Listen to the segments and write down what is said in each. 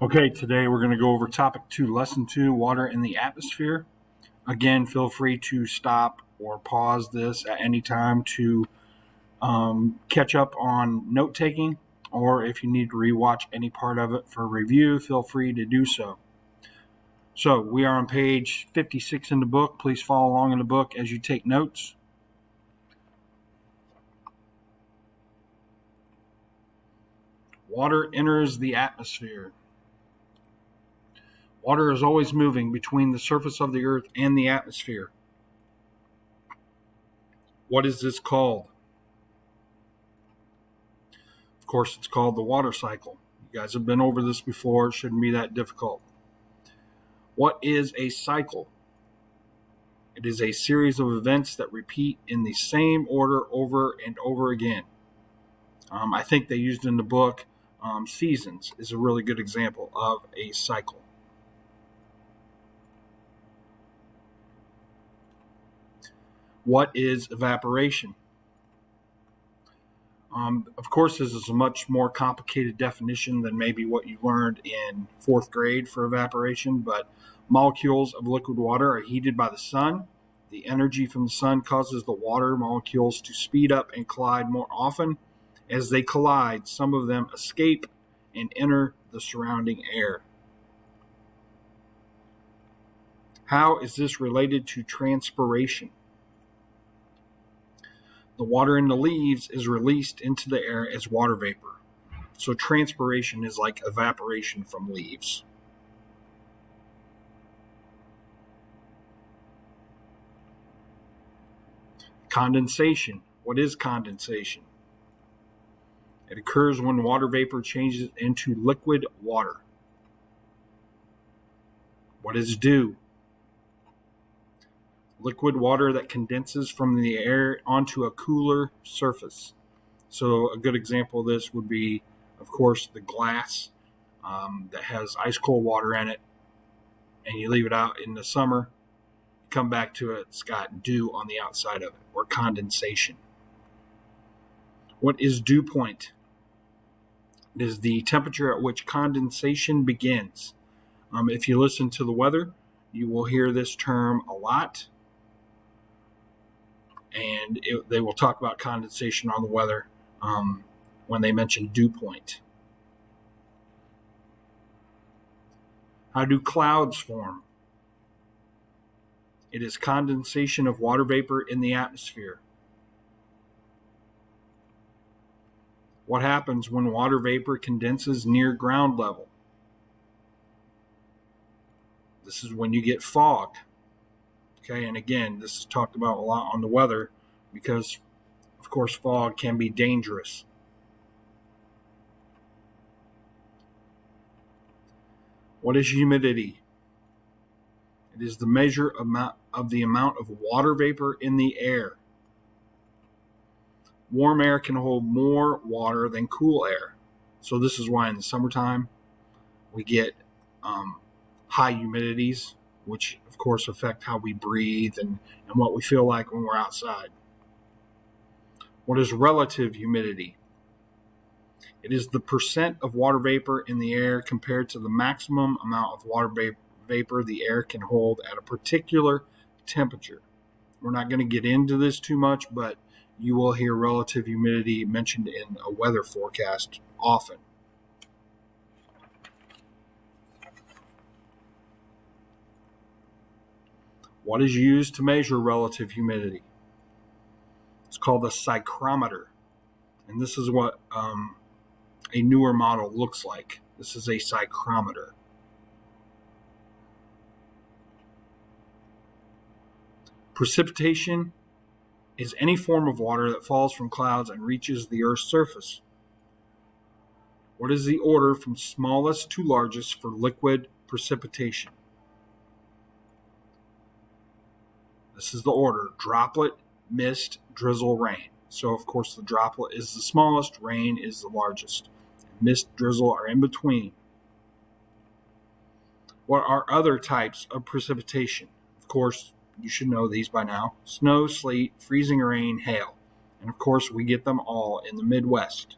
Okay, today we're going to go over topic 2, lesson 2, water in the atmosphere. Again, feel free to stop or pause this at any time to catch up on note taking, or if you need to rewatch any part of it for review, feel free to do so. So, we are on page 56 in the book. Please follow along in the book as you take notes. Water enters the atmosphere. Water is always moving between the surface of the earth and the atmosphere. What is this called? Of course, it's called the water cycle. You guys have been over this before. It shouldn't be that difficult. What is a cycle? It is a series of events that repeat in the same order over and over again. I think they used in the book seasons is a really good example of a cycle. What is evaporation? Of course, this is a much more complicated definition than maybe what you learned in 4th grade for evaporation, but molecules of liquid water are heated by the sun. The energy from the sun causes the water molecules to speed up and collide more often. As they collide, some of them escape and enter the surrounding air. How is this related to transpiration? The water in the leaves is released into the air as water vapor. So transpiration is like evaporation from leaves. Condensation. What is condensation? It occurs when water vapor changes into liquid water. What is dew? Liquid water that condenses from the air onto a cooler surface. So a good example of this would be, of course, the glass that has ice cold water in it, and you leave it out in the summer, you come back to it, it's got dew on the outside of it, or condensation. What is dew point? It is the temperature at which condensation begins. If you listen to the weather, you will hear this term a lot. And they will talk about condensation on the weather when they mention dew point. How do clouds form? It is condensation of water vapor in the atmosphere. What happens when water vapor condenses near ground level? This is when you get fog. Okay, and again, this is talked about a lot on the weather because, of course, fog can be dangerous. What is humidity? It is the measure of the amount of water vapor in the air. Warm air can hold more water than cool air. So this is why in the summertime we get high humidities, which of course affect how we breathe and what we feel like when we're outside. What is relative humidity? It is the percent of water vapor in the air compared to the maximum amount of water vapor the air can hold at a particular temperature. We're not going to get into this too much, but you will hear relative humidity mentioned in a weather forecast often. What is used to measure relative humidity? It's called a psychrometer. And this is what a newer model looks like. This is a psychrometer. Precipitation is any form of water that falls from clouds and reaches the Earth's surface. What is the order from smallest to largest for liquid precipitation? This is the order: droplet, mist, drizzle, rain. So, of course, the droplet is the smallest, rain is the largest. Mist, drizzle are in between. What are other types of precipitation? Of course, you should know these by now: snow, sleet, freezing rain, hail. And, of course, we get them all in the Midwest.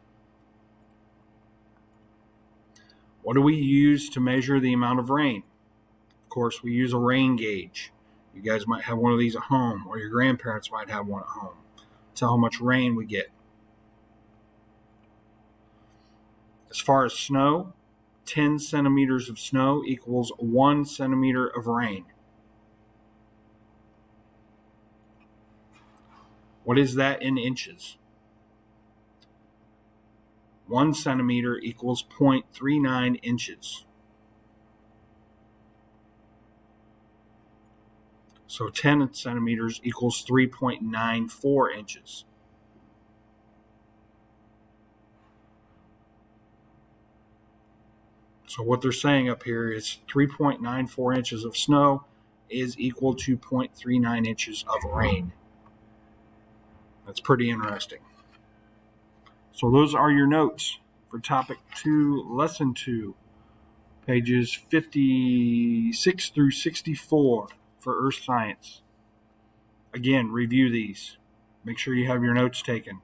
What do we use to measure the amount of rain? Of course, we use a rain gauge. You guys might have one of these at home, or your grandparents might have one at home. Tell how much rain we get. As far as snow, 10 centimeters of snow equals 1 centimeter of rain. What is that in inches? 1 centimeter equals 0.39 inches. So 10 centimeters equals 3.94 inches. So what they're saying up here is 3.94 inches of snow is equal to 0.39 inches of rain. That's pretty interesting. So those are your notes for topic 2, lesson 2, pages 56 through 64 for Earth Science. Again, review these. Make sure you have your notes taken.